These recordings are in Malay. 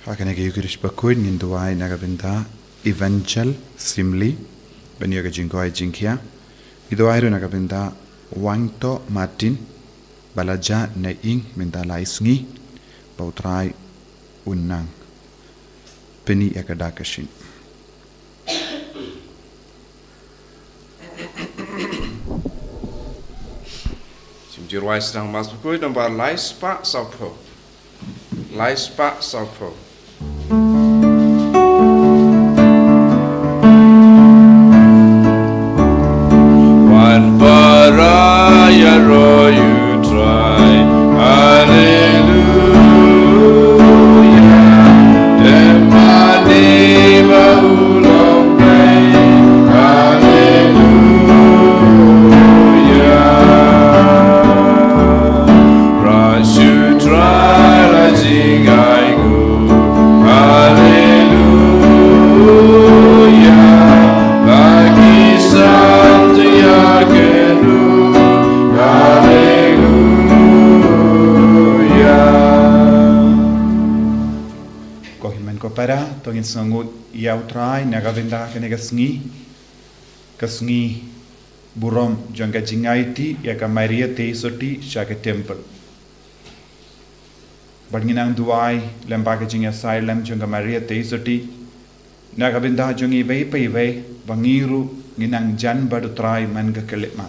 Hakane ke yukirish Bakhuid ngin duai nagabinda Evangel Simli benyoga jingkoi jingkia iduairu nagabinda Wangto Martin balaja na ing minda Sngi bautrai unang peni akadakashin. Simjirwai sedang mas Bakhuid nomor Lait-ïa Saupo. Lait-ïa Saupo. One baraya ro you try, hallelujah. Demani baulong play, hallelujah. Rush you try, rising I go, hallelujah. Bagi Santo Yakenu, hallelujah. Kohimen ko para tongin sangut yautrai nagavinda kenega Sngi burom janga jingaiti yaka Maria Teisoti shaka temple. Badnginang duai lembaga jinga silem janga Maria Teisoti nagavinda jongi vei bangiru nginang jan badu trai manga kelitma.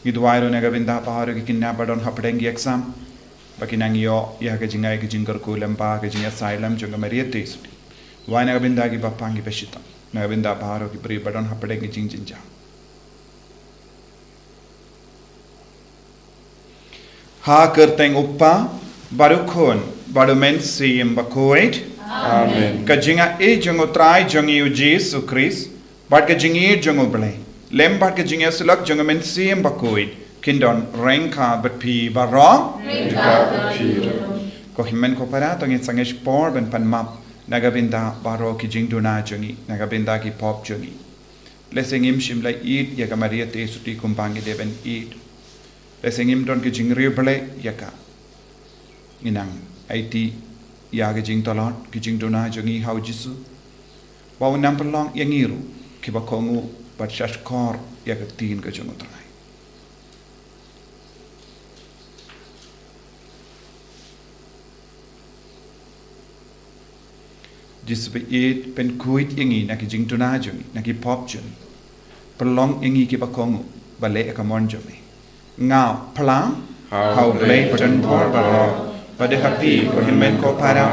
Giduairu nagavinda paharu kikinna badon hapdengi exam bakinang yo yaga jingai ki jingar ko lembaga jinga silem janga Maria Teisoti. Wai nagavinda ki bapangi peshita nagavinda paharu ki pri badon hapdengi jinja. Ha kerteng uppa barukhon barumen siyem Bakhuid. Amen. Kajinga e jongo trai jongi u Jesus Christ bat kajingi jongo ble lem bat kajinga sulak jongo men siyem Bakhuid kindon rengka bat pi barong ko himen ko para tongin sangesh por ben pan map nagavinda baro ki jingduna jongi nagabinda ki pop jongi lesengim shimla eat yaga Maria Teisoti kumbangi deben eat lesengim don ki jingri ble yaka inang IT yaga jing talot ki jing dona jongi hau jisu wa unam pelong yangiru ki bakongu bat shashkor yaga tin ka jongo trai jisu be it pen kuit yangi na ki jing dona jongi na ki pop jongi pelong yangi ki bakongu bale ka mon jongi ngao plang hau ble patan bor baro pada happy ko himen ko para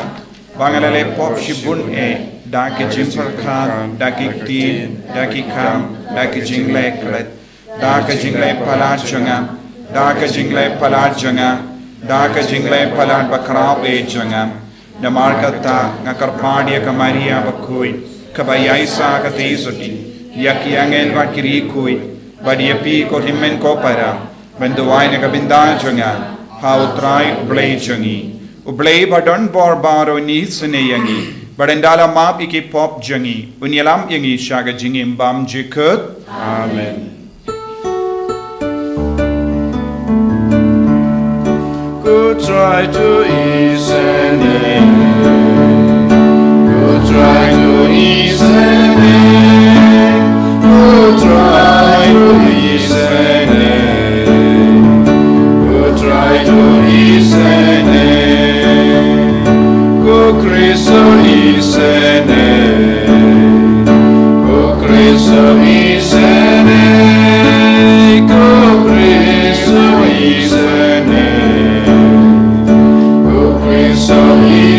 bangalale pop shibun e da ke jimper khan da ki tin da ki kam da ki jingle klet da ke jingle palat changa da ke jingle palat changa da ke jingle palat bakrao e changa na markata ngakarpadi ka Maria Bakhuid kabaya isa ka Teisoti yaki angel wat kiri kui badiapi ko himen ko para benduai na kabinda changa how try ublay jangi ublay badon barbaro ni sene yangi badendala map iki pop jangi unyalam yangi shaga jingi mbam jikut. Amen. Go try to ease go try to ease go try to ease try to listen, go Cristo listen, go Cristo listen, go Cristo listen, go Cristo listen.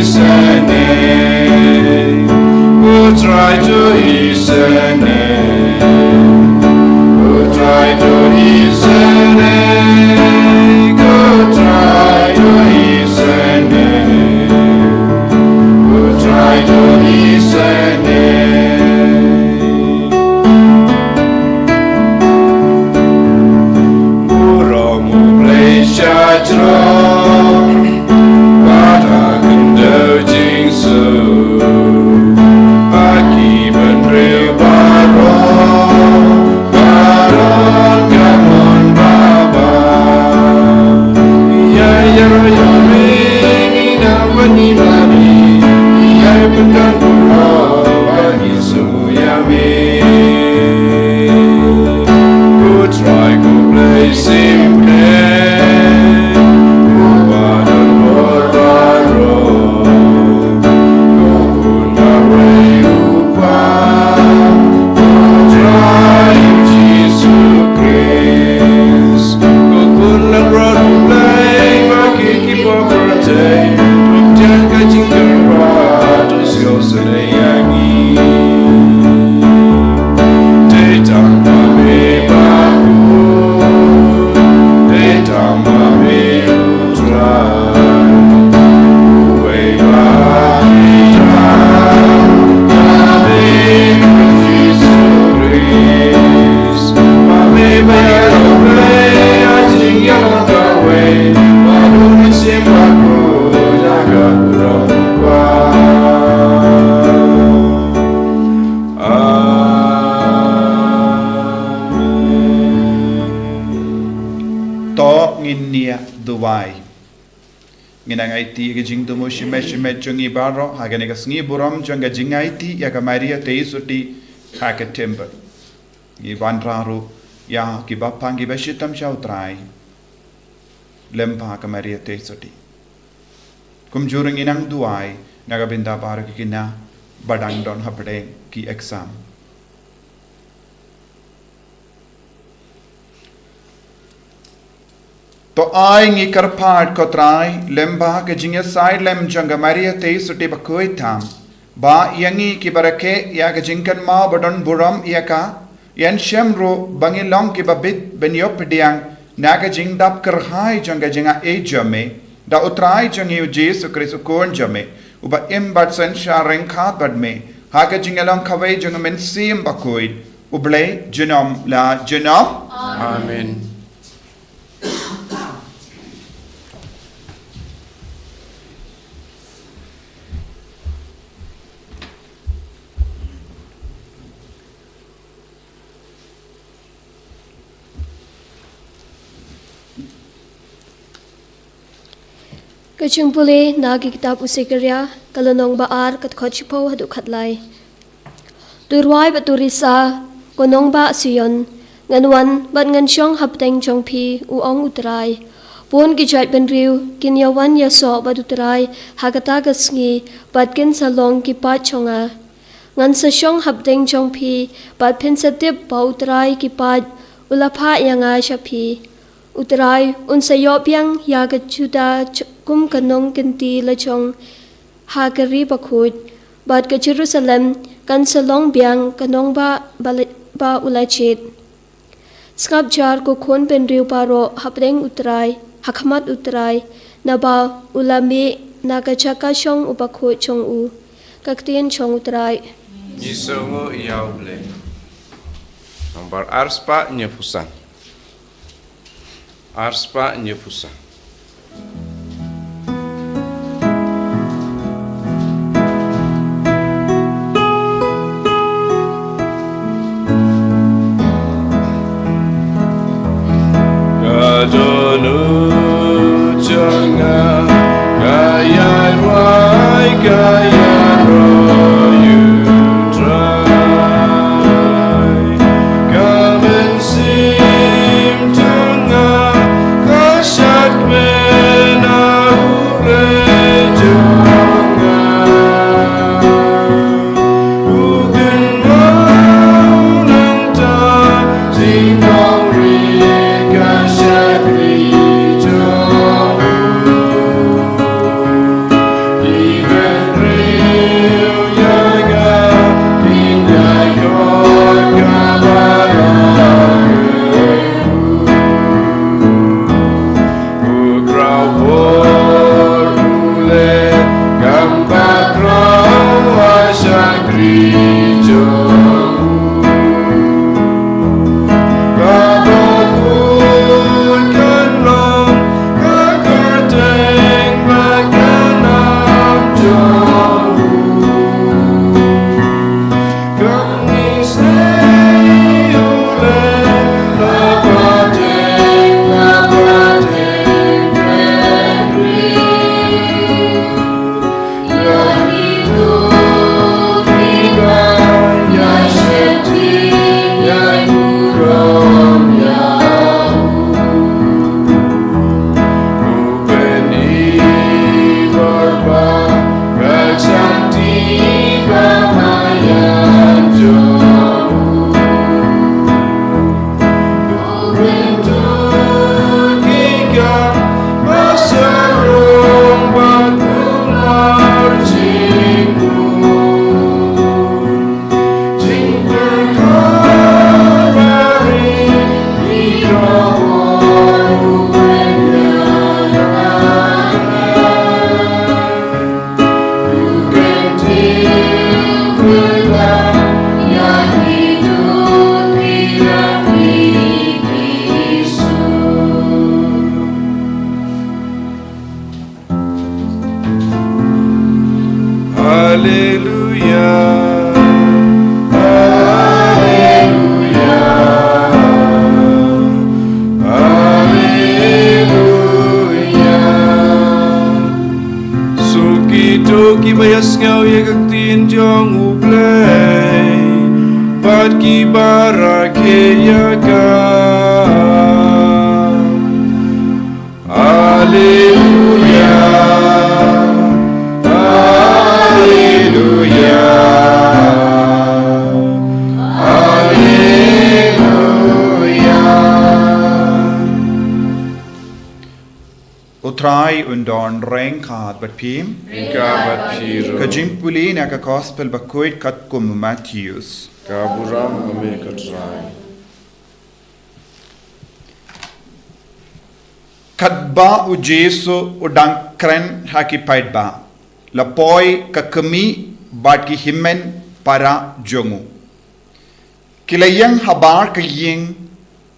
day, menjaga jingga to skill sedayangi. Detama me Bakhuid, detama me utrai, way bahita, kami konfisuris, kami bayar ajing yang gawe, baru disimbaku jaga kurangwa. To nginia duwai nginang IT ke jing tumu shime jungi baro hagane ka sngi buram janga jing IT ya ka Maria teisuti haka timber i vanraru ya ki bapang ki beshitam shautrai lempa ka Maria teisuti kum jurung inang duwai naga binda baro ki kina badang don hapde ki exam. To ai ngi karpat kotrai lemba ke jinga side lem janga Maria teisuti Bakhuid tham ba yangi ki barake ya ke jingkan ma badon buram ya ka yan shemro bangilong ki babit benyop diang naga jing dap kerhai janga jinga e jame da utrai jangi Jesu Kristo kon jame uba imbat sen sharing khat bad me ha ke jingalong khawai janga men sim Bakhuid uble jinom la jinom. Amen. Kachung puli nagi kitab usikerya kalanong baar kat khochipo hadu khatlai. Durwai baturisa konong ba siyon nganwan bat ngan syong hapteng chong pi uong utrai. Pun gijat benriu kinyawan yaso badutrai hagata gasngi bat kin salong kipat chonga. Ngan sa syong hapteng chong pi bat pensatip pa utrai kipat ulapa yanga syapi. Utrai unsayo piang yaga juda kum kanong kenti lachong hagari Bakhuid bat ke Jerusalem kan salong biang kanong ba ulachit. Skap jar ko khon pen riu paro hapdeng utrai hakmat utrai na ba ulami nagachaka shong Bakhuid chong u kaktien chong utrai. Nisongo iauble. Nomor arspa nyepusan. Arspa nyepusan. Kadonu jangan gaya wai gaya royu try kamen sim tengah kasat menau rejongan bukan mau nantang singkau even Ki bayas ngau ye kaktin jong uplay Pat ki barake yaga Alleluia Alleluia Utrai undon reng khat bat phim Kabat piro kajimpuli na ka gospel Bakhuid kat kum Matthews Kaburam ame katrai Kadba u Jesu udang kren haki paidba lapoi kakami bat ki himen para jongu kilayang habar kaying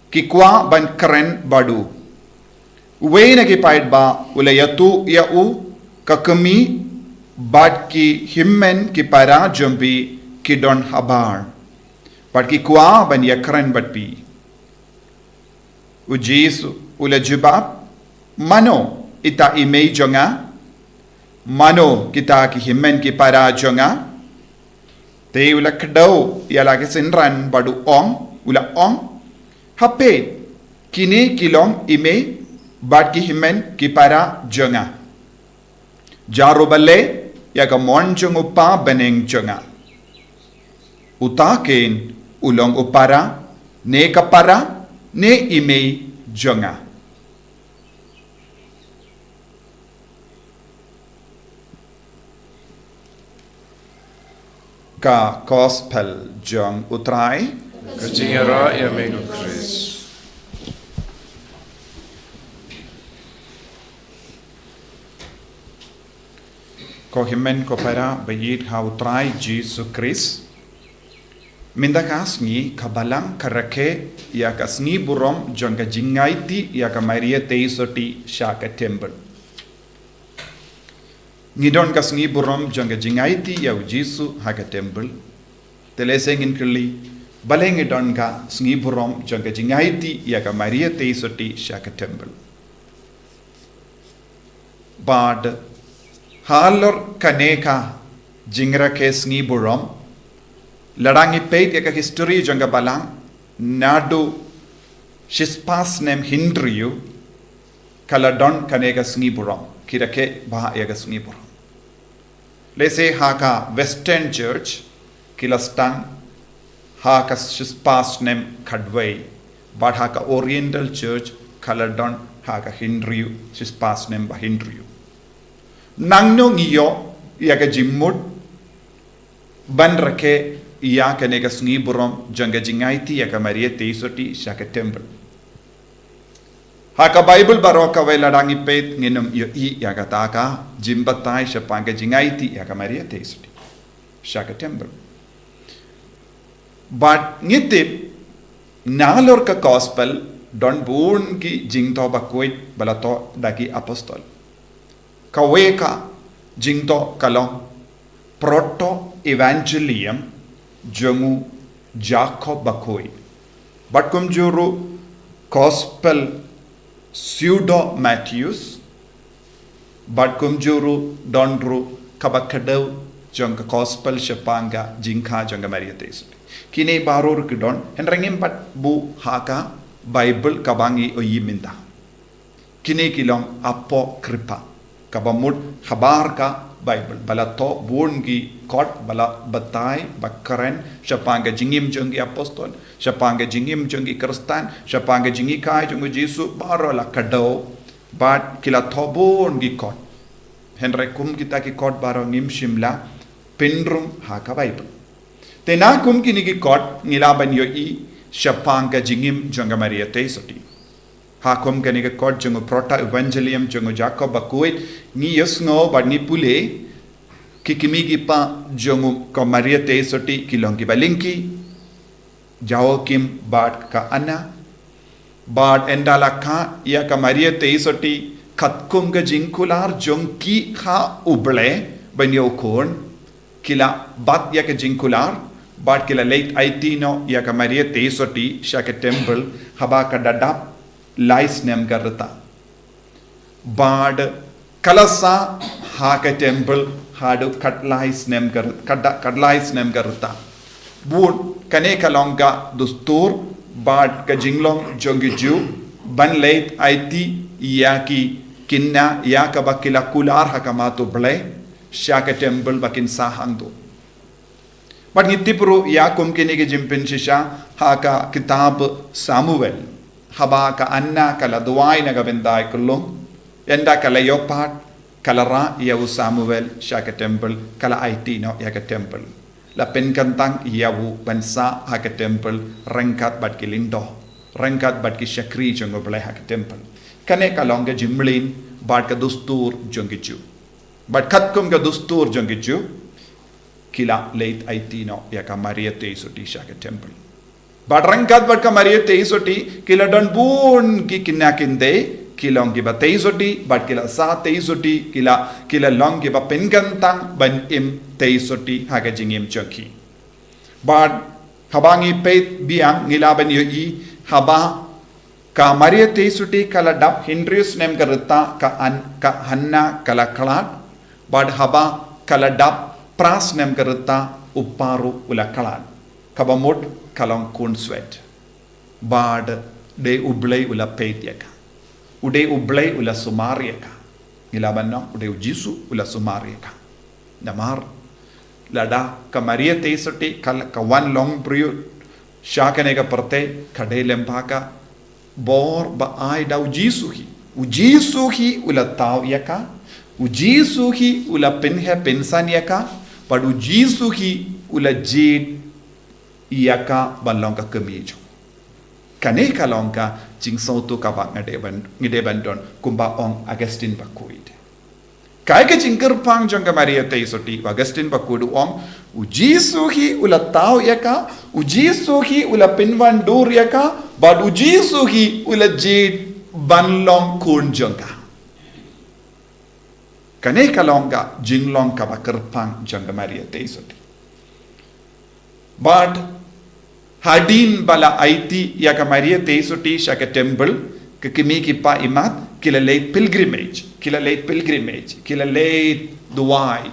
kikwa ban kren badu Uwe na ki paidba ulayatu ya u kakami bat ki himmen ki para jombi ki don habar bat ki kwa ban ya kren bat pi u Jesu ula jibab mano ita imei jonga mano kita ki himmen ki para jonga te ula kdau ya la ki sinran badu ong ula ong hape kini kilong imei bat ki himen ki para jonga jaro balle ya ka mon jong upa beneng jonga utaken ulong upara ne kapara ne imei jonga ka gospel jong utrai Kachingara ya mego Chris ko himen ko para bayit ha utrai Jesu Chris minda ka Sngi kabalang karake ya ka Sngi burom jong ka jingaiti ya ka Maria teisoti shaka temple ngidon ka Sngi burom jong ka jingaiti ya Jesu ha ka temple teleseng in kli baleng idon ka Sngi burom jong ka jingaiti ya ka Maria teisoti shaka temple bad halor kaneka jingra ke Sngi burom ladangi peit ya ka history jonga balang nadu shispas nem hindriu kaladon kaneka Sngi burom kirake ba ya ka Sngi burom lese ha ka western church kilastang ha ka shispas nem khadwai but ha ka oriental church kaladon ha ka hindriu shispas nem ba hindriu nangno ngiyo ya ka jimmut ban rake ya ka nega Sngi burom janga jingaiti ya ka Maria teisoti shaka temple ha ka Bible baroka we ladangi pet nginum yo I ya ka taka jimbatai shapanga jingaiti ya ka Maria teisoti shaka temple but ngitip nalor ka gospel don bun ki jingto Bakhuid balato daki apostol kaweka jingto kalong proto evangelium jongu Jacob Bakhuid but kum juru gospel pseudo Matthews but kum juru donru kabakadau jong gospel shapanga jingka jonga Maria teisoti kine barur kidon henrengim pat bu haka Bible kabangi oyiminda kine kilong apokripa kabamut habar ka Bible bala to bungi kot bala batai bakaren shapanga jingim jongi apostol shapanga jingim jongi kristan shapanga jingi kai jongi Jesu baro la kado but kila to bungi kot henre kum kita ki kot baro ngim shimla pinrum haka Bible tena kum kini ki kot ngilaban yo I shapanga jingim jonga Maria teisoti hakum kani ka kot jongo prota evangelium jongo Jacob Bakhuid ni yesno but ni pule kikimigi pa jongo ko Maria teisoti kilongi balinki Joachim bat ka ana bat endala ka ya ka Maria teisoti katkum ga jingkular jongki kha uble banyo kon kila bat yaka jinkular bat kila Lait-ïa tino yaka Maria teisoti shaka temple haba ka dadap lais nem garta bad kalasa haka temple hadu katlais nem garta bun kane kalonga dustur bad ka jinglong jongiju ban Lait-ïa ti yaki kinna yaka bakila kular hakamato ble shaka temple bakin sahangdo but ngitipru yakum kinige jimpin shisha haka kitab Samuel haba ka anna kala duai naga bendai kullum enda kala yopat kala ra yawu Samuel shaka temple kala IT no yaka temple la penkantang yawu bansa haka temple rangkat bat kilindo rangkat bat ki shakri jongo ble haka temple kane kalonga jimlin bat ka dustur jongichu but katkum ka dustur jongichu kila Lait-ïa tino yaka Maria teisoti shaka temple but rangkat bat ka Maria teisoti kila don bun ki kinakinde kilongi ba teisoti but kila sa teisoti kila longi ba penkantang ban im teisoti haga jingim chaki but habangi peit biang ngilaban yo I haba ka Maria teisoti kala dap Hindrius nem garta ka Hanna kala kalat but haba kala dap pras nem garta upparu ula kalat kabamut kalong kun sweat bad de ublay ula peit yaka ude ublay ula sumariaka ngilaban no ude ujisu ula sumariaka namar lada ka Maria teisoti kala ka one long period shakane ka parte kade lempaka bor ba ai da ujisuhi ula taw yaka ujisuhi ula penhe pensan yaka but ujisuhi ula jid yaka balonga kemijo kane kalonga jingsoto kabak ngide bandon kumba ong Augustine Bakhuid kai ke jingker pang jonga Maria teisoti Augustine Bakhuid ong ujisuhi ula taw yaka ujisuhi ula pinwan dur yaka but ujisuhi ula jid banlong kun jonga kane kalonga jinglong kabakar pang jonga Maria teisoti but hadin bala IT yaka Maria teisoti shaka temple kikimi ki pa imat kila late pilgrimage kila late duai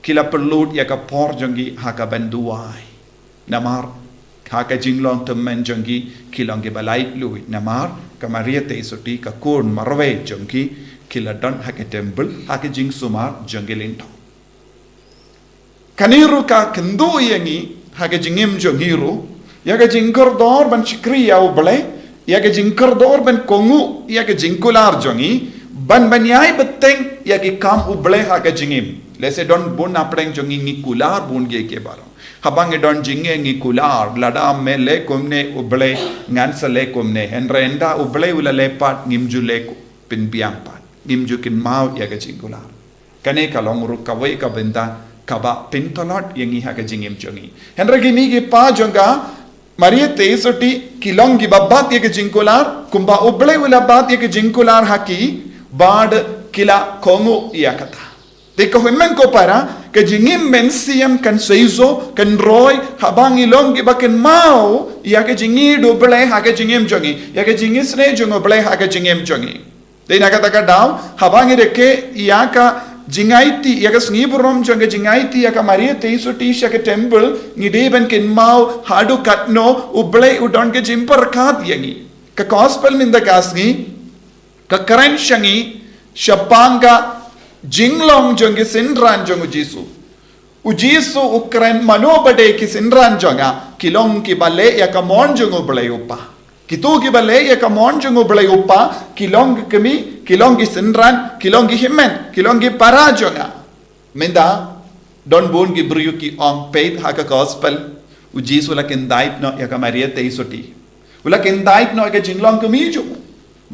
kila perlut yaka por jongi haka ban duai namar haka jinglong temmen jongi kilongi balai lui namar ka Maria teisoti ka kun marwe jongi kila don haka temple haka jing sumar jongi linto kaniru ka kendo yangi haka jingim jongiru yaga jingkor dor ban chikri yaw ble yaga jingkor dor ban kongu yaga jingkular jongi ban banyai beteng yaga kam uble haga jingim lese don bun apreng jongi ngi kular bun ge ke baro habang don jinge ngi kular lada mele komne uble ngan sale komne henrenda uble ula lepat ngimjule pin biampat ngimju kin mau yaga jingkular kane kalong ru kawai ka benda kaba pintolot yangi haga jingim jongi henra gimi ge pa jonga Maria teisoti kilongi babat yeke jinkular kumba uble ula bat yeke jinkular haki bad kila kongu yakata deko himmen ko para ke jingim mensiam kan seizo kan roy habang ilongi baken mau yake jingi duble hake jingim jongi yake jingisne jongo ble hake jingim jongi de nakata ka daw habang ireke yaka jingaiti yaga sniburom jonga jingaiti yaga Maria teisoti shaka temple ngideben kin mau hadu katno uble udon ke jimper khat yangi ka gospel min da kasni ka karen shangi shapanga jinglong jonga sinran jongu jisu ujisu ukren manobade ki sinran jonga kilong ki bale yaga mon jongu ble upa kitu ki bale yaga mon jongu ble upa kilong kemi kilongi sinran kilongi himmen kilongi parajonga menda don bon gi bruyuki on paid haka gospel ujis ula kendait no yaka Maria teisoti ula kendait no yaka jinglong kemijo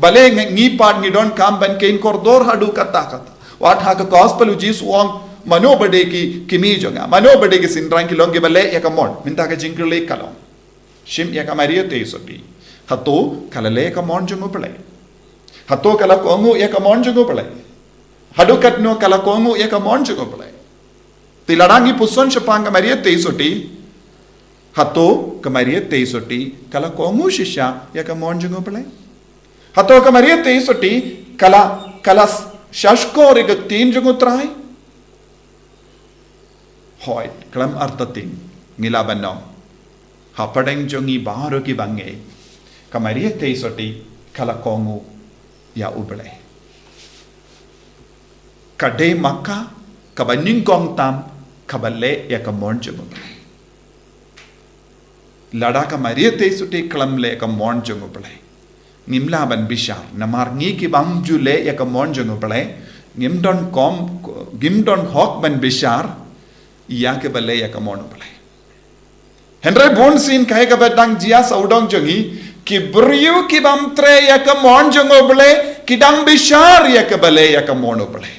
bale ngi part ngi don kam ban kein kordor hadu kata what haka gospel ujis on manobade ki kemijonga manobade ki sinran kilongi bale yaka mon minta ka jingle kalong shim yaka Maria teisoti hato kalale ka mon jongo bale hato kala kongu yaka monjongo pala hadukat no kala kongu yaka monjongo pala Tilarangi puson siapang ka Maria teisoti. Hato ka Maria teisoti. Kala kongu shisha ya ka monjungo pala. Hato ka Maria teisoti. Kala shashko riga tinjungo try. Hoi klam artatin ngilaban no. Hapadeng jongi baru ki bange. Ka Maria teisoti kala kongu ya ubale. Kade maka kabaning kong tam kabale ya ka monjungo pala. Lada ka Maria teisoti kalamle ka monjungo pala. Ngimlaban bishar namar ngi ki bamjule ya ka monjungo pala. Gimdon hok ban bishar ya ke bale ya ka monjungo pala. Henry Bonsin kaya ka badang jia saudong jongi ki briu ki bamtre ya ka monjungo pala ki dang bishar ya ke bale ya ka monjungo pala.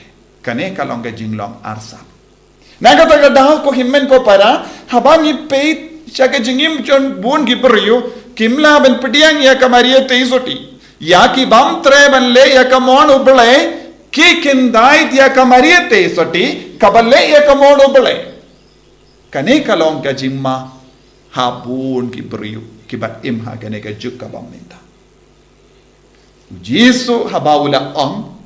Kane kalong ka jinglong arsap. Nagataga daw ko himmen ko para habang ipait siya ka jingim jon bun ki briu kimla ben pediang ya ka Maria teisoti. Ya ki bamtre ban le ya ka monjungo pala ki kindai ya ka Maria teisoti kabale ya ka monjungo pala. Kane kalong ka jimma habun ki briu ki bat imha kane ka juk ka baminta. Jisu habawula ong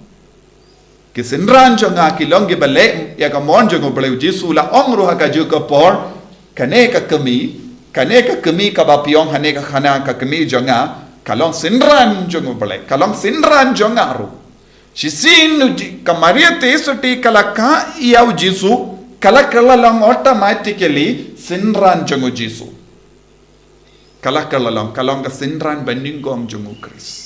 kisinran jonga kilong ki bale ya ka monjungo pala Jisu la ong ruha ka juk ka por kane ka kami ka bapiong hane ka khana ka kami jonga kalong sinran jongo pala kalong sinran jonga ru shisin ka Maria teisoti kalaka iau Jisu kalakala lang automatically sinran jongo Jisu kalakala lang kalong ka sinran beningong jongo Chris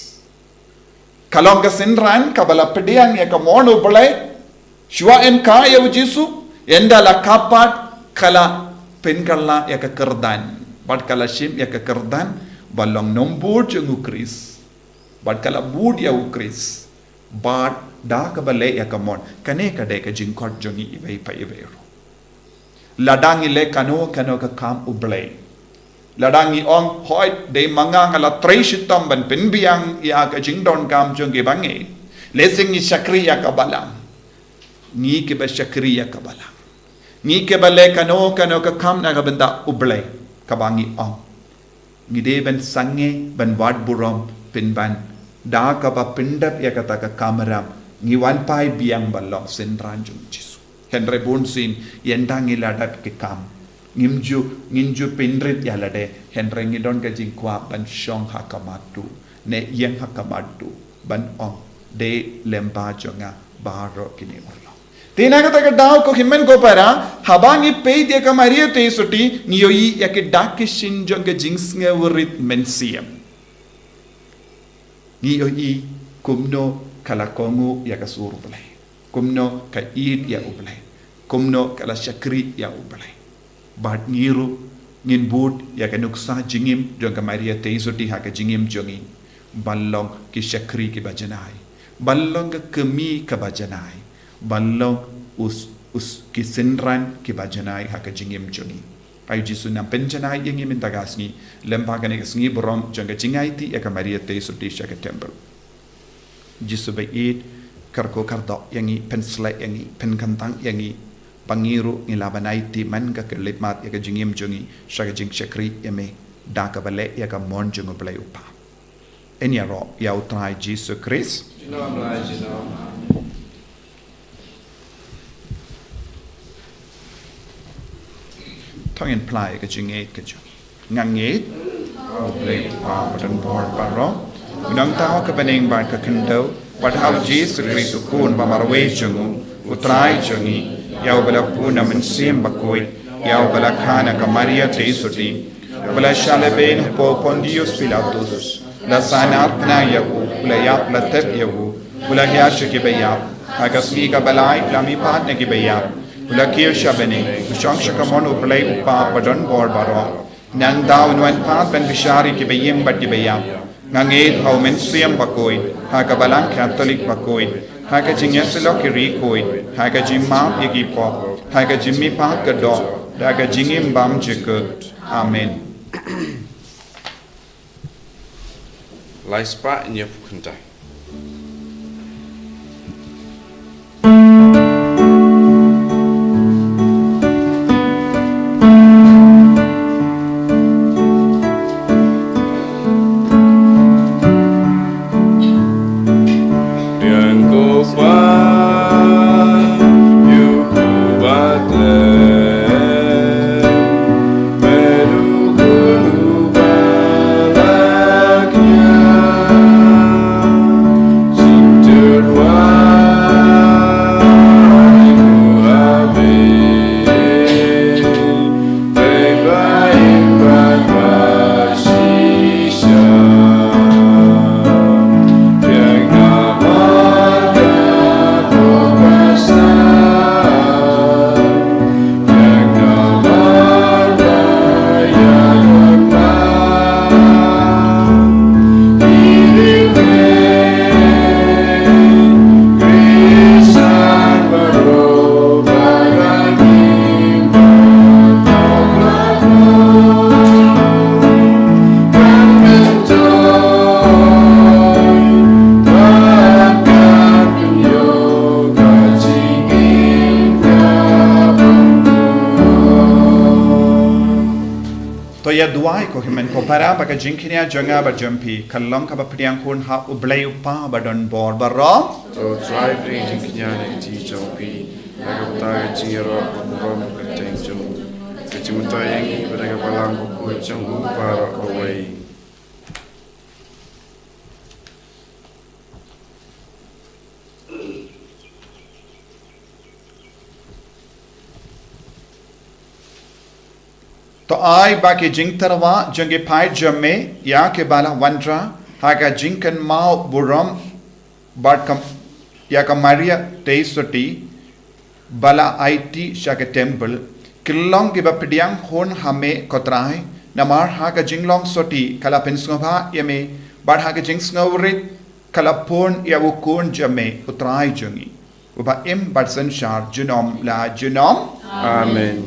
kalong ka sinran kabala pediang ya ka mono pala shwa en ka iau Jisu enda la kapat kala penkala ya ka kerdan bad kala shim ya ka kerdan balong nombor jongo Chris bad kala bud ya Chris bad da ka bale ya ka mon kane ka de ka jingkot jongi ibai pa ibai ladangi le kano ka kam ublay ladangi ong hoi de manga ngala treshitam ban penbiang ya ka jingdon kam jongi bange lesing ni shakri ya ka balam ni ke ba shakri ya ka balam ni ke bale kano ka kam na ka benda ublay kabangi ong ngide ben sange ben wad burom pinban da ka ba pindap ya kata ka kameram ngi wan pai biang balong senran jung Jisu Henry Bonsin yendang iladap ke kam nginju pindrit ya lade Henry ngidon ka jingkwa ban shong hakamatu ne yang hakamatu ban ong de lemba jonga baro kini urlo Tinaga taga daw ko himmen ko para habang ipay dia ka Maria teisoti ngiyoyi ya ke dakishin jong ka jings nga wurit mensiam ngiyoyi kumno kalakongu ya ka suru balay kumno ka id ya ubalay kumno kala shakri ya ubalay bat ngiru ngin bud ya ka nuksa jingim jong ka Maria teisoti ha ka jingim jongi ballong ki shakri ki bajanay ballong ka kemi ka bajanay balong us kisenran ki bajanai haka jingim jongi ayu Jisu nam penjanai yang min tagasni lembaga ne sngi borom jonga jingai ti ya ka Maria teisoti shaka temple Jisu bai it karko kardo yangi pensla yangi penkantang yangi pangiru ngilabanai ti man ka kelitmat ya ka jingim jongi shaka jing shakri yame daka bale ya ka mon jongo play upa enya ro ya utrai Jisu Christ Thong in play ka jingate ka jong ngangate play pa patan board paro nang tao ka baning bar ka kendo but how Jesus Christ kun ba marwe jongu utrai jongi yau bala puna men sim Bakhuid yau bala khana ka Maria teisoti bala shaleben po Pontius Pilatus la sanar na yahu la yap la tet yahu bala hiash ki bayap agasmi ka balai lami pat ne ki bayap Ulakir shabeni, ushang shakamon uplay upa padon bor baro. Nang daw nuan pat ben bishari ki bayim bat ki bayam. Ngangit hau men siyam Bakhuid, haka balang Catholic Bakhuid, haka jingyasilo ki rikoid, haka jimmam igipo, haka jimmi pat kado, haka jingim bam jikut. Amen. Laispa inya pukuntai. Toya duai ko himen ko para baka jinkinia janga ba jampi kalong ka ba priang kun ha ublay upa ba don bor ba ro to try bring jinkinyane ti jompi nagapta jiro rom katengjo kachimutayengi badaga palango ko jangu para away तो आई बाकी जिंग तरवा जंगे फाइट जमे या के बाला वंड्रा हागा जिंकन माओ बुरम बाट कम या का मारिया तेईसोटी बाला आईटी शाके टेम्पल किलोंग के बपडियांग होन हमें कोतराय नमार हागा जिंगलोंग सोटी कला पिंसंगभा यमे बाट हागा जिंग स्नोवरित कला पोन या वुकोन जमे उतराय जंगी उबा इम बाट संशार जुनोम ला जुनोम आमेन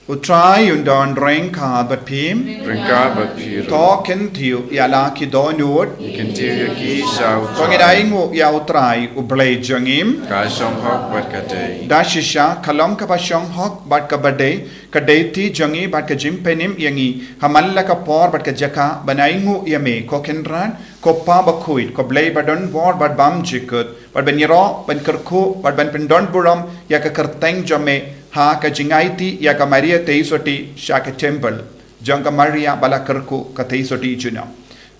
Utrai undon renka bat pim renka bat pir token tiu yala ki donut ikan tiu ki shau tongi daingu ya utrai ublay jangim ka shong hok bat kadai dashisha kalong ka ba shong hok bat ka badai kadai ti jangi bat ka jimpenim yangi hamalla ka por bat ka jaka banaingu yame kokenran ko pa bakhuid ko blay badon bor bat bam jikut bat beniro ban kerku bat ban pendon buram ya ka kerteng jame ha ka jingaiti ya ka maria teisoti shaka temple jangka maria bala kerku ka teisoti juna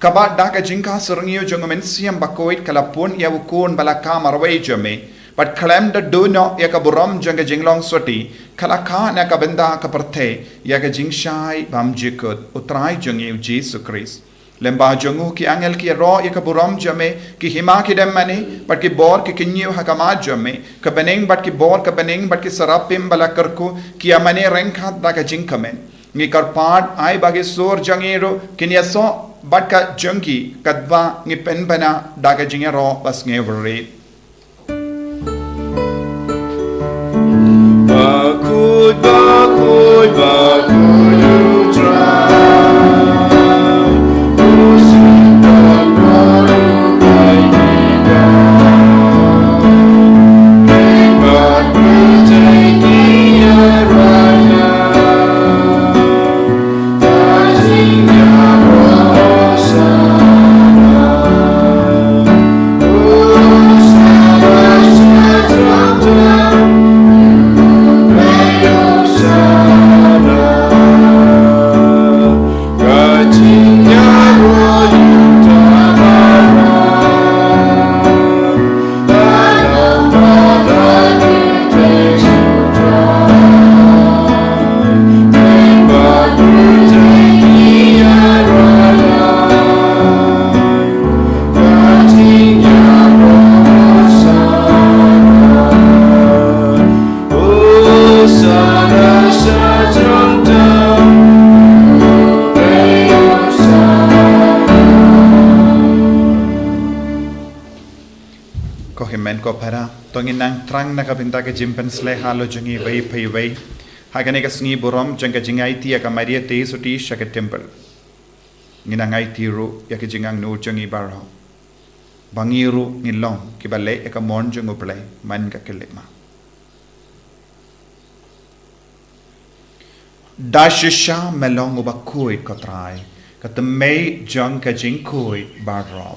kaba da ka jingka serngio jongomen siam Bakhuid kalapun ya ukun bala ka marway jame but kalam da duno ya ka buram janga jinglong soti kala ka na ka benda ka perthe ya ka jingshai bam jikut utrai jongiu Jesus Christ lemba jongu ki angel ki ro ya ka buram jame ki hima ki dem mane but ki bor ki kinyu hakama jame ka beneng but ki bor ka beneng but ki sarapim bala karku ki amane renkhat da ka jingkamen ngi karpad ai bagi sor jangero kinya so but ka jungi kadwa ngi penbana da ka jingero bas ngevere Bakhuid Bakhuid Bakhuid you try ko para tongin nang trang na kabinta ke jimpen sle halo jangi vai phai vai hagane ka sngi buram janga jingai ti ka maria te suti shaka temple ngina ngai ti ru ya ke jingang no jangi baro bangiru ngilong ki bale ka mon jangu play man ka kelema dashisha melong Bakhuid kotrai ka tmei jang ka jingkoi baro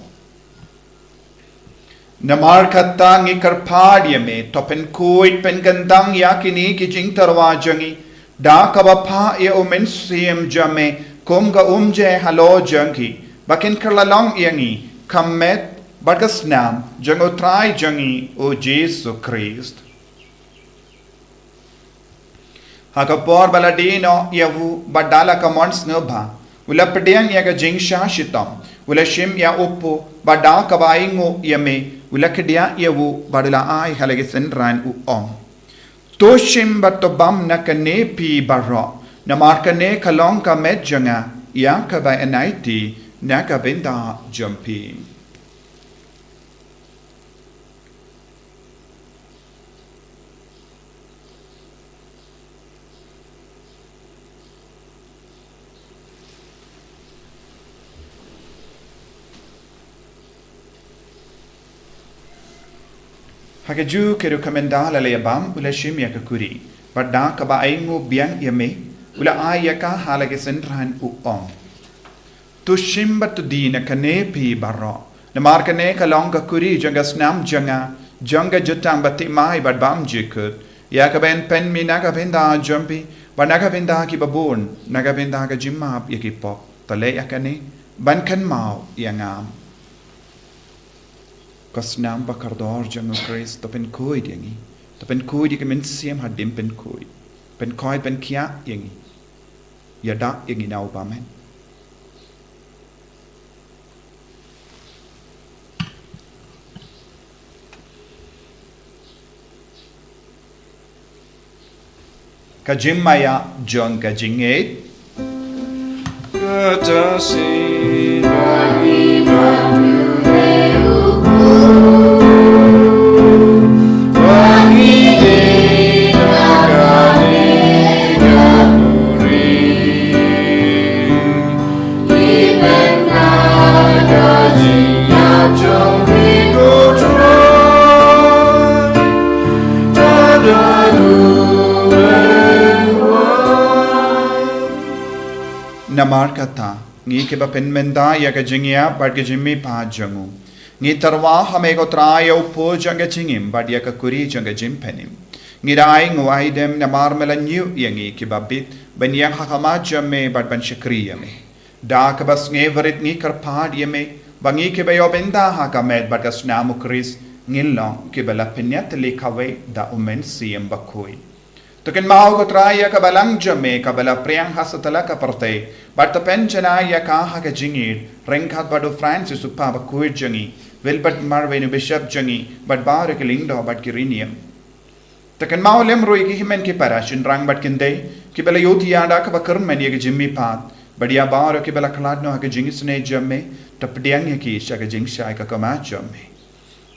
Namar kata ngi karpadia me topen kuit pen gandang yakini ki jing tarwa jangi da kabapa ya omen siem jame kom ga umje halo jangi bakin karlalong yangi kamet bagasnam jango trai jangi o Jesus Christ hakapor baladino yavu badala kamons nubha ulapdiang yaga jingsha shitam ulashim ya upo bada kabaingo yame ulakdia yawu badala ai halage senran u om toshim batobam nakane pi barro namarkane kalong ka medjanga ya ka ba anaiti nakabenda jumpi Hakaju ke rekomenda la lebam ulashim ya kakuri pada ka ba ai ngu biang yame ula ai ka halage senran uong tu shimba tu dina kane pi barro na mar kane ka long ka kuri janga snam janga jutang bati mai bad bam jikut ya ka ben pen mi na ka benda jumpi ba na ka benda ki babun na ka benda ka jimap ya ki pop tale ya kane ban kan mau ya ngam kasnam bakardor janga kris to pen koi yangi to pen koi di kemen siam hadim pen koi pen kia yangi ya da yangi nau pamen kajimaya jong kajinget Katasi bagi namar kata ngi ke ba pen menda ya ka jingia bad ke jimmi pa jangu ngi tarwa hame ko trayo po janga chingim bad ya ka kuri janga jim penim ngi rai ngwai dem namar melanyu yangi ke ba bit ben yang hakama jamme bad ban shakriya me da ka bas nge verit ngi kar pad yeme bangi ke ba yo benda ha ka med bad ka snamu kris ngilong ke ba la penyat le kawe da umen siem Bakhuid to ken mau ko traya ka balang jamme ka bala priang hasatala ka parte but the penchana ya ka ha ka jingir renkhat badu Francis upa Bakhuid jangi wilbert marvenu bishop jangi but bar ke lindo but kirinium to ken mau lem roi ki himen ki parashin rang but kinde ki bala yoti anda ka bakar men ye jimmi pat badia bar ke bala kladno ha ka jingi sne jamme to pdiang ye ki sha ka jing sha ka kama jamme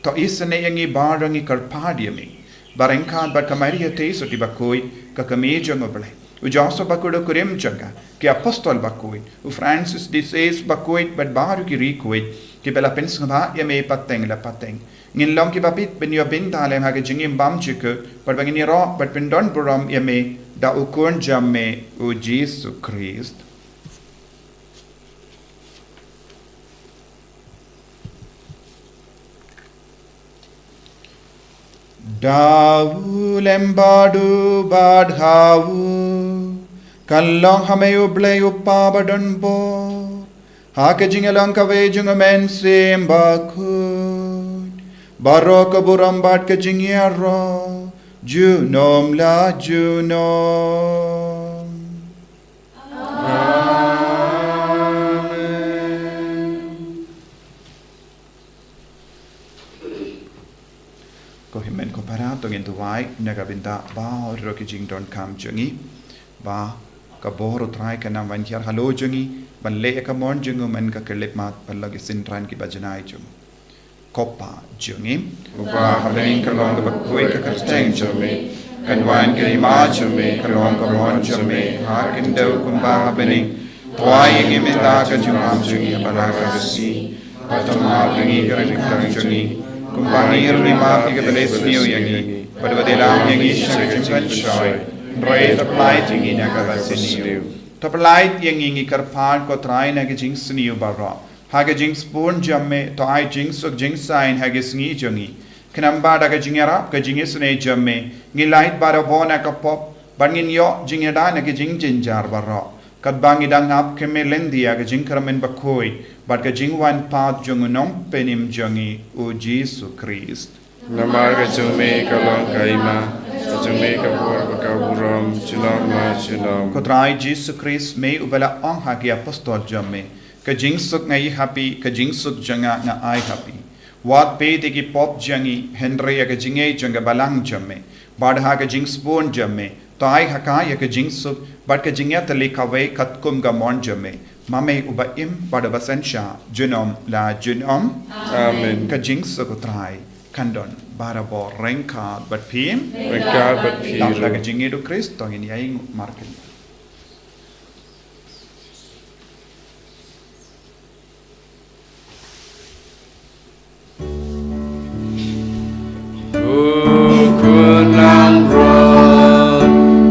to isne yangi bar rangi kar padiami barengkan bat kamaria te soti Bakhuid ka kameja ngoble u jaso bakudo kurim janga ki apostol Bakhuid u Francis disease Bakhuid bat baru ki rikuid ki bela pensngba ya me pateng la pateng ngin long ki babit ben yo bin dale ha ge jingim bam chiku bat bangini ro bat pendon buram ya me da ukun jamme u Jesus Christ Dawu lembadu badhawu Kalong hame uble uppa badon bo Hake jingalang kawe jungamen sim Bakhuid Barok buram bad ke jingiaro Junom la junom ko himen ko para to ngin tuwai naga binda ba ro ki jing don kam jungi ba ka boro trai ka nam van kyar halo jungi ban le ka mon jungu men ka kelip mat palagi sintran ki bajanai jung kopa jungi Upa habening kalong ka Bakhuid ka kasteng jame kanwan ka ima jame kalong ka mon jame hakin daw kumba habening tuwai yung imita ka jumam jungi balaga kasi patama gangi ka rin jungi kumpangir lima tiga belas niu yangi pada bedelam yangi syarikat syai rai terpelai tinggi naga basiniu terpelai yangi ngi karpan ko trai naga jing siniu barra haga jing spoon jamme to ai jing suk jing sign haga sngi jangi kenamba daga jingera ka jing sne jamme ngi light bara bona ka pop bangin yo jingeda naga jing jinjar barra kat bangi dangap keme lendia ga jing karamen Bakhuid but ka jing wan pat jung nom penim jangi u Jesus Christ namar ka jume kalong ka ima jume ka bor ka buram chilom ma chilom ko trai Jesus Christ me ubala ong ha ki apostol jamme ka jing suk ngai happy ka jing suk janga nga ai happy wat pe de ki pop jangi Henry ka jinge janga balang jamme bad ha ka jing spoon jamme to ai ha ka ya ka jing suk but ka jingya tali ka we kat kum ga mon jamme mame uba im bada basensha junom la junom amen ka jing suk trai kandon bara bo renka but pim renka bat la piru ka jinge do Christ to ngin yai marken Kunang ron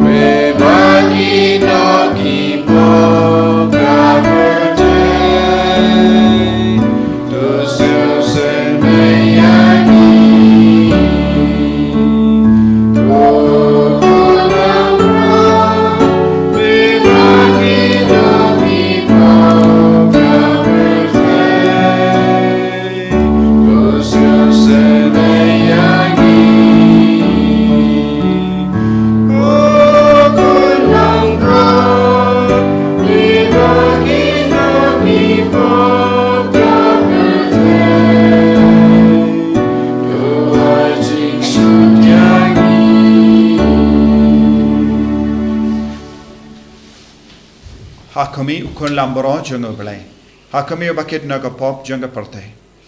hakami ukun lambro jungo belai hakami baket naga pop junga parte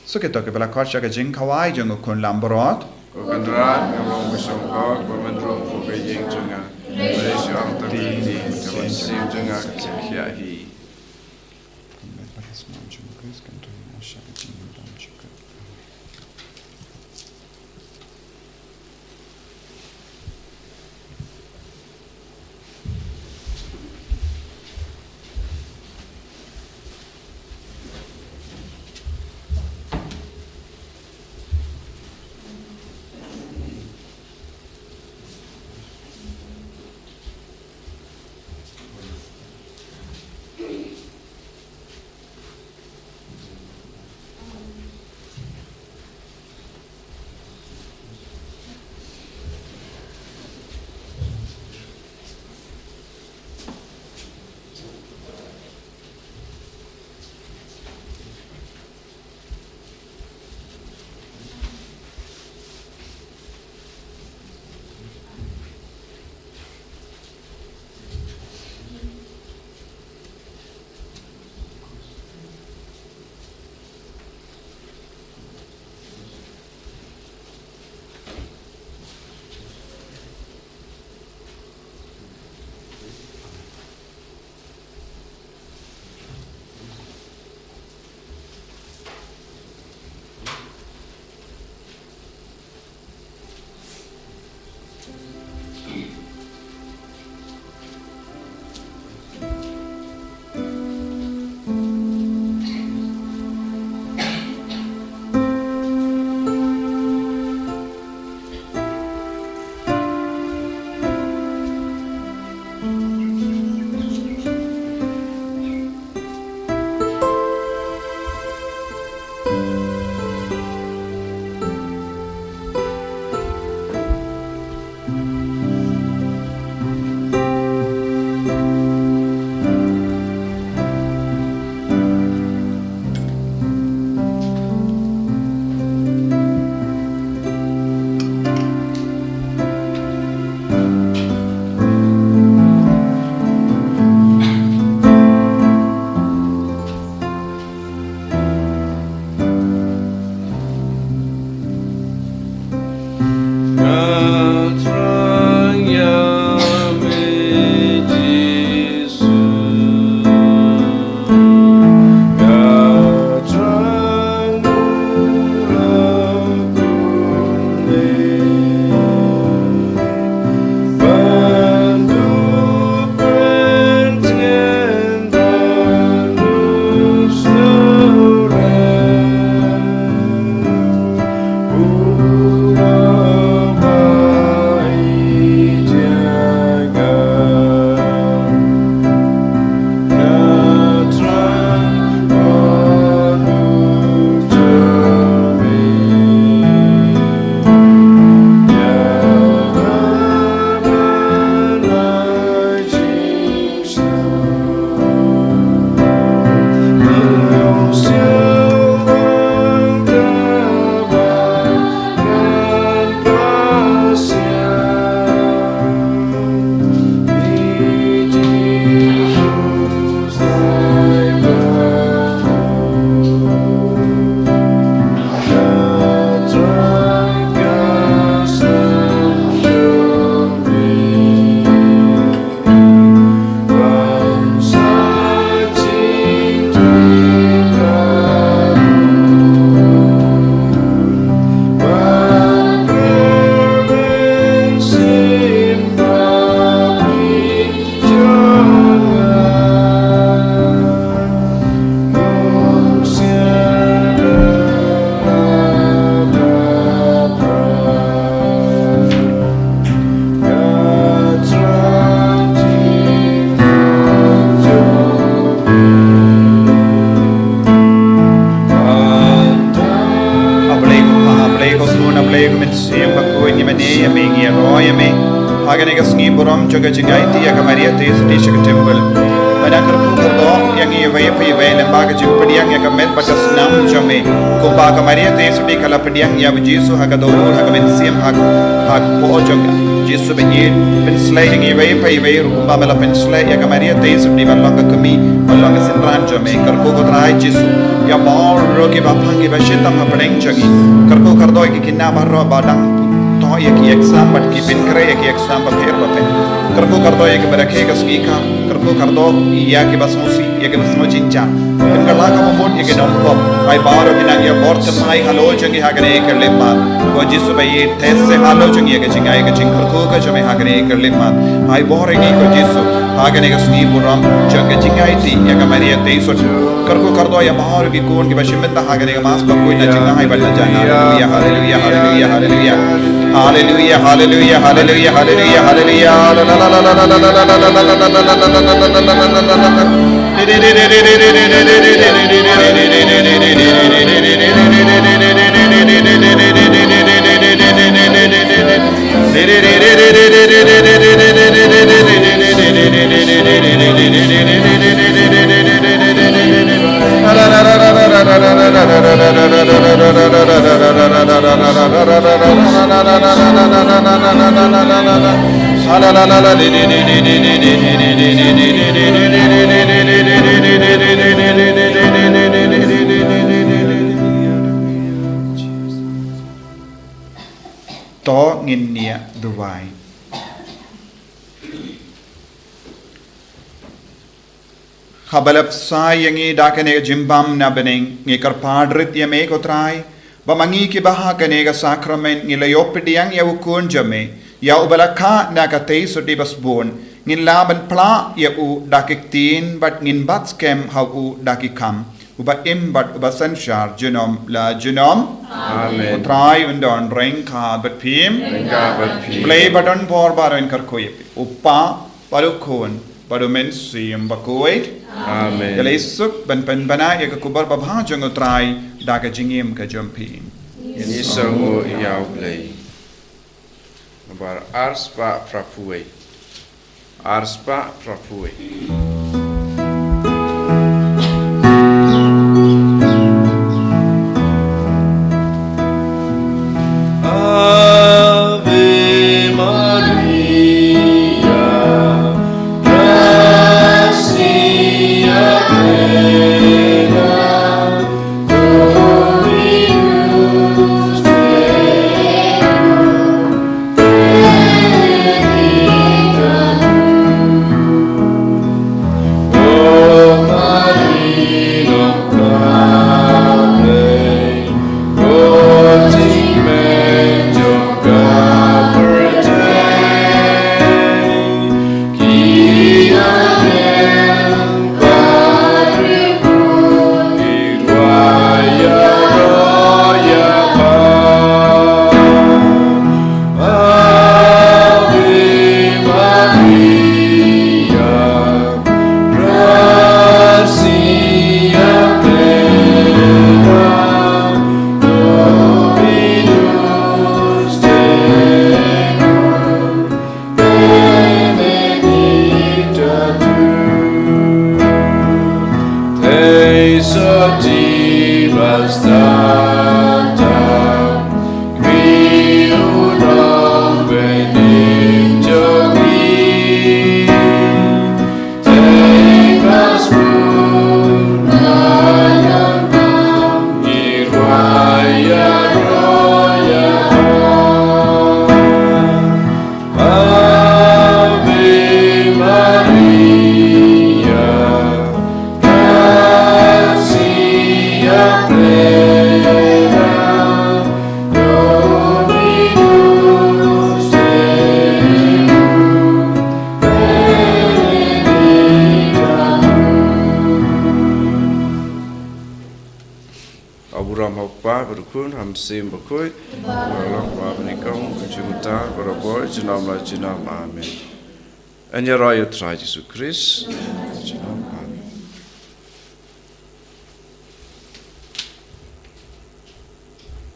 so ke to ke bela kharsha ka jing khawai jungo kun lambro Kokandrat ngomong besongkok pemandrung kubeying jenga Malaysia tertinggi kawan sim jenga kesiahi Bakhuid Yamane Yaming Royame Haganika Sngi Buram Joga Jigaiti Yakamaria Tis Tishaka Temple Manakar Pukardo Yangi Vayapi Vail and Bagaji Padiang Yakamet Bakas Nam Jame Kumbaka Maria Tis Kala Padiang Yavijisu Hakadolo Hakamen Siam Hak Po Joga Jesu beyin pen slay yang iway pa iway rukumba mela pen slay ya kamaria teis di balong ka kami balong sinran jame karko ko trai Jesu ya mar rogi bapangi bashitam ha padeng jagi karko kardoi ki kinna barro badang to ya ki exam bat ki pen kre ya ki exam ba pher ba pen karko kardoi ya ki barakhe ka skika karko kardo ya ki basmusi ya ki basmo cinca pen kala ka momon ya ki dom pop ai baro kinang ya bor kamai halo jangi ha gane ke lemma ko Jesu beyin tes se halo jangi ya ki cingai ka cing karko ka jame ha gane ke lemma ai bor ni ko Jesu ha gane ka sni buram janga cingai ti ya ka maria teisot karko kardo ya baro ki kon ki bashimenda ha gane ka mas pa koi na cinga hai balla jana haleluya haleluya haleluya haleluya haleluya haleluya haleluya haleluya to ngin nia duwai khabalap sai yangi dakane jimbam na beneng ngi karpadrit yame ko trai bamangi ki baha kane ga sacrament ngi layopdiang ya ukun jame ya ubalakha na ka teisoti basbon ngin laban pla ya u dakiktin bat ngin bat skem ha u dakikam uba imbat uba sanshar genom la genom Amen. try undon ring ka bat phim Ringa bat phim. play button por baron kar koy upa parukon parumen sim Bakhuid Amen. Yalisuk ban pen bana ya ka kubar babha jong try da ka jingim ka jompin Ni sango iau play. Bar arspa prapuwe. Arspa prapuwe. Ave Maria, gracia plena, Dominus tecum, benedicta tu, O Maria Noctane, Ultimate Gabrete, Quia del Padribus, Iguaia Roia Paz. Ave Maria, gracia plena, Dominus tecum, benedicta tu, teisoti bastata, qui unum benedicto qui, tecas mundanam, irvaia roia. Ave Maria, gracia plena, Dominus tecum, benedicta tu. Aburam hokpa berkun hamsim Bakhuid. Walang pa menikong kucumuta berabor jenam la jenam amin. Anya raya Tuhan Yesus Kristus. Jenam